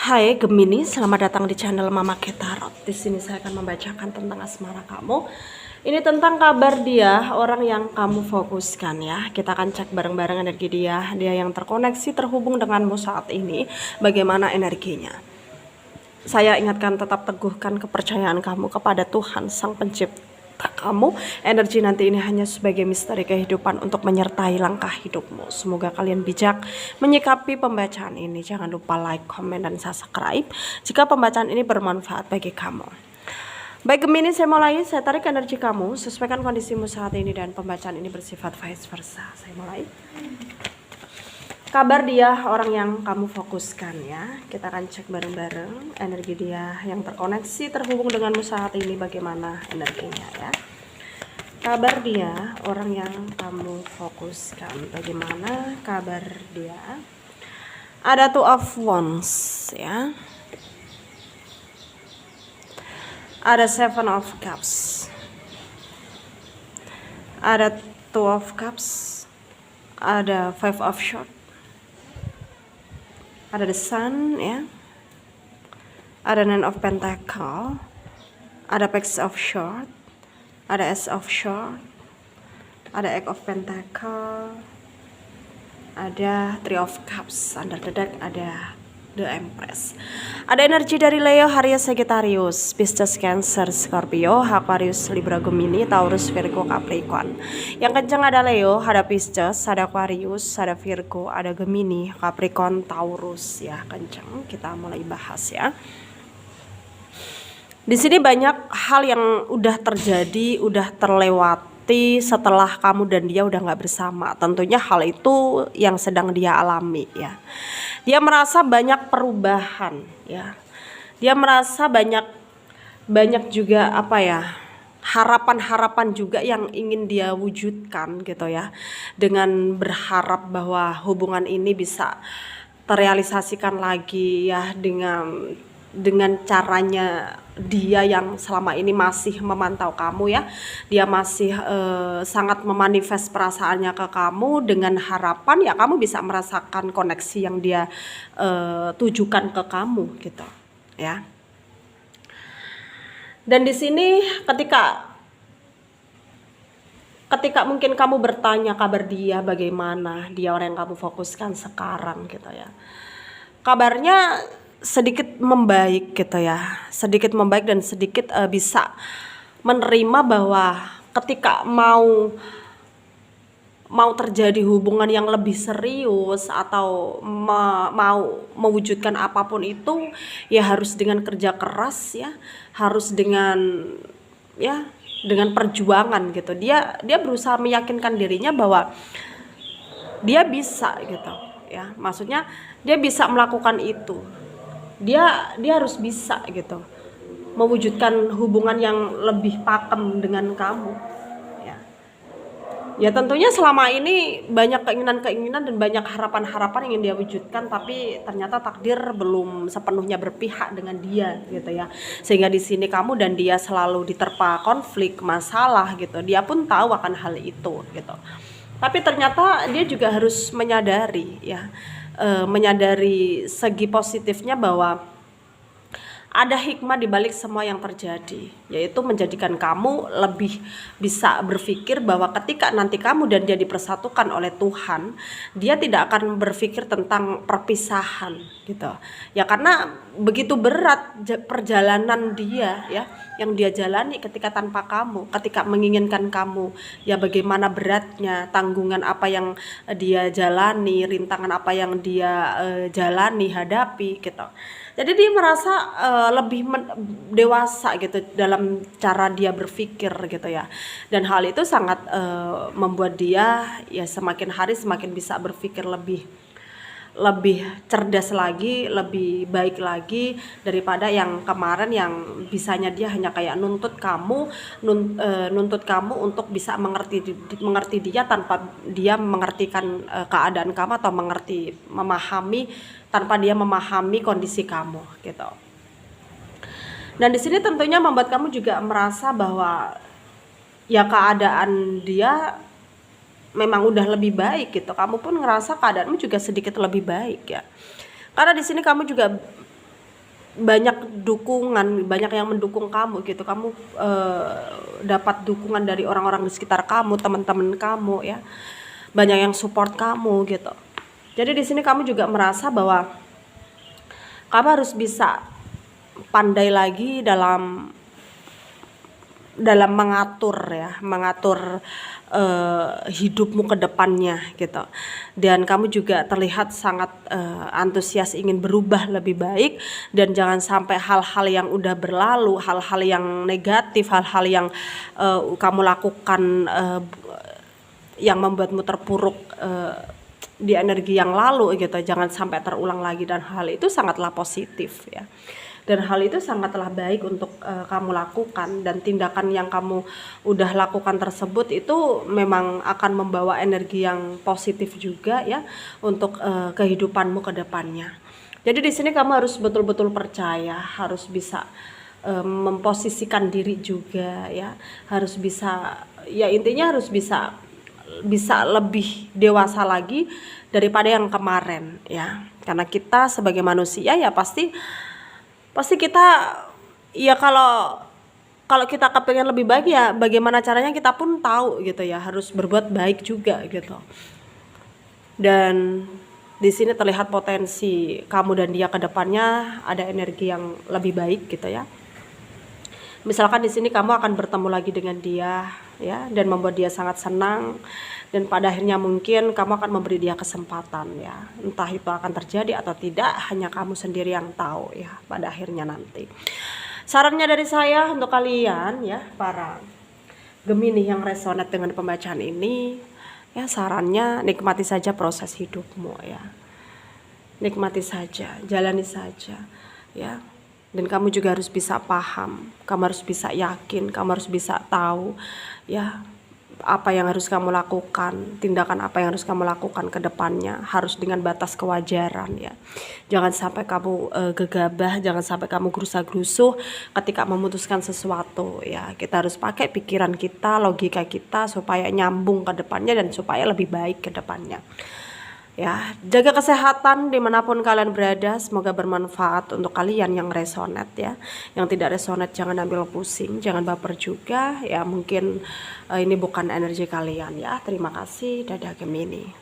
Hai Gemini, selamat datang di channel Mama Ketarot. Di sini saya akan membacakan tentang asmara kamu. Ini tentang kabar dia, orang yang kamu fokuskan ya. Kita akan cek bareng-bareng energi dia yang terkoneksi, terhubung denganmu saat ini. Bagaimana energinya? Saya ingatkan, tetap teguhkan kepercayaan kamu kepada Tuhan Sang Pencipta kamu. Energi nanti ini hanya sebagai misteri kehidupan untuk menyertai langkah hidupmu. Semoga kalian bijak menyikapi pembacaan ini. Jangan lupa like, komen, dan subscribe jika pembacaan ini bermanfaat bagi kamu. Baik Gemini, saya mulai. Saya tarik energi kamu, sesuaikan kondisimu saat ini, dan pembacaan ini bersifat vice versa. Saya mulai. Kabar dia, orang yang kamu fokuskan ya. Kita akan cek bareng-bareng energi dia yang terkoneksi, terhubung denganmu saat ini. Bagaimana energinya ya. Kabar dia, orang yang kamu fokuskan. Bagaimana kabar dia. Ada Two of Wands ya. Ada Seven of Cups. Ada Two of Cups. Ada Five of Swords. Ada The Sun ya. Ada Nine of Pentacle. Ada Page of Swords. Ada Ace of Swords. Ada Eight of Pentacle. Ada Three of Cups. Under the deck ada The Empress. Ada energi dari Leo, Aries, Sagittarius, Pisces, Cancer, Scorpio, Aquarius, Libra, Gemini, Taurus, Virgo, Capricorn. Yang kencang ada Leo, ada Pisces, ada Aquarius, ada Virgo, ada Gemini, Capricorn, Taurus ya, kencang. Kita mulai bahas ya. Di sini banyak hal yang udah terjadi, udah terlewati setelah kamu dan dia udah nggak bersama. Tentunya hal itu yang sedang dia alami ya. Dia merasa banyak perubahan ya. Dia merasa banyak juga apa ya, harapan-harapan juga yang ingin dia wujudkan gitu ya. Dengan berharap bahwa hubungan ini bisa terrealisasikan lagi ya, dengan caranya dia yang selama ini masih memantau kamu ya. Dia masih sangat memanifest perasaannya ke kamu dengan harapan ya kamu bisa merasakan koneksi yang dia tujukan ke kamu gitu ya. Dan di sini ketika mungkin kamu bertanya kabar dia bagaimana, dia orang yang kamu fokuskan sekarang gitu ya. Kabarnya sedikit membaik gitu ya, sedikit membaik dan sedikit bisa menerima bahwa ketika mau terjadi hubungan yang lebih serius atau mau mewujudkan apapun itu ya harus dengan kerja keras ya, harus dengan perjuangan gitu. Dia berusaha meyakinkan dirinya bahwa dia bisa gitu ya, maksudnya dia bisa melakukan itu. Dia harus bisa gitu mewujudkan hubungan yang lebih pakem dengan kamu ya. Ya tentunya selama ini banyak keinginan-keinginan dan banyak harapan-harapan yang ingin dia wujudkan, tapi ternyata takdir belum sepenuhnya berpihak dengan dia gitu ya. Sehingga di sini kamu dan dia selalu diterpa konflik, masalah gitu. Dia pun tahu akan hal itu gitu. Tapi ternyata dia juga harus menyadari ya, menyadari segi positifnya bahwa ada hikmah di balik semua yang terjadi, yaitu menjadikan kamu lebih bisa berpikir bahwa ketika nanti kamu dan dia dipersatukan oleh Tuhan, dia tidak akan berpikir tentang perpisahan gitu. Ya karena begitu berat perjalanan dia ya, yang dia jalani ketika tanpa kamu, ketika menginginkan kamu. Ya bagaimana beratnya, tanggungan apa yang dia jalani, rintangan apa yang dia jalani, hadapi gitu. Jadi dia merasa lebih dewasa gitu dalam cara dia berpikir gitu ya. Dan hal itu sangat membuat dia ya semakin hari semakin bisa berpikir lebih cerdas lagi, lebih baik lagi daripada yang kemarin yang bisanya dia hanya kayak nuntut kamu untuk bisa mengerti dia tanpa dia mengertikan keadaan kamu atau memahami tanpa dia memahami kondisi kamu gitu. Dan di sini tentunya membuat kamu juga merasa bahwa ya keadaan dia memang udah lebih baik gitu. Kamu pun ngerasa keadaanmu juga sedikit lebih baik ya. Karena di sini kamu juga banyak dukungan, banyak yang mendukung kamu gitu. Kamu dapat dukungan dari orang-orang di sekitar kamu, teman-teman kamu ya. Banyak yang support kamu gitu. Jadi di sini kamu juga merasa bahwa kamu harus bisa pandai lagi dalam mengatur ya, mengatur hidupmu ke depannya gitu. Dan kamu juga terlihat sangat antusias ingin berubah lebih baik, dan jangan sampai hal-hal yang udah berlalu, hal-hal yang negatif, hal-hal yang kamu lakukan yang membuatmu terpuruk di energi yang lalu gitu, jangan sampai terulang lagi. Dan hal itu sangatlah positif ya, dan hal itu sangatlah baik untuk kamu lakukan. Dan tindakan yang kamu udah lakukan tersebut itu memang akan membawa energi yang positif juga ya untuk kehidupanmu ke depannya. Jadi di sini kamu harus betul-betul percaya, harus bisa memposisikan diri juga ya, harus bisa ya, intinya harus bisa lebih dewasa lagi daripada yang kemarin ya. Karena kita sebagai manusia ya pasti kita ya, kalau kita kepengen lebih baik ya bagaimana caranya kita pun tahu gitu ya, harus berbuat baik juga gitu. Dan di sini terlihat potensi kamu dan dia ke depannya ada energi yang lebih baik gitu ya. Misalkan di sini kamu akan bertemu lagi dengan dia ya, dan membuat dia sangat senang, dan pada akhirnya mungkin kamu akan memberi dia kesempatan ya. Entah itu akan terjadi atau tidak, hanya kamu sendiri yang tahu ya pada akhirnya nanti. Sarannya dari saya untuk kalian ya, para Gemini yang resonate dengan pembacaan ini ya, sarannya nikmati saja proses hidupmu ya. Nikmati saja, jalani saja ya. Dan kamu juga harus bisa paham, kamu harus bisa yakin, kamu harus bisa tahu ya apa yang harus kamu lakukan, tindakan apa yang harus kamu lakukan ke depannya, harus dengan batas kewajaran ya. Jangan sampai kamu gegabah, jangan sampai kamu gerusa-gerusuh ketika memutuskan sesuatu ya. Kita harus pakai pikiran kita, logika kita supaya nyambung ke depannya dan supaya lebih baik ke depannya. Ya, jaga kesehatan dimanapun kalian berada. Semoga bermanfaat untuk kalian yang resonate ya. Yang tidak resonate jangan ambil pusing, jangan baper juga ya. Mungkin ini bukan energi kalian ya. Terima kasih, dadah Gemini.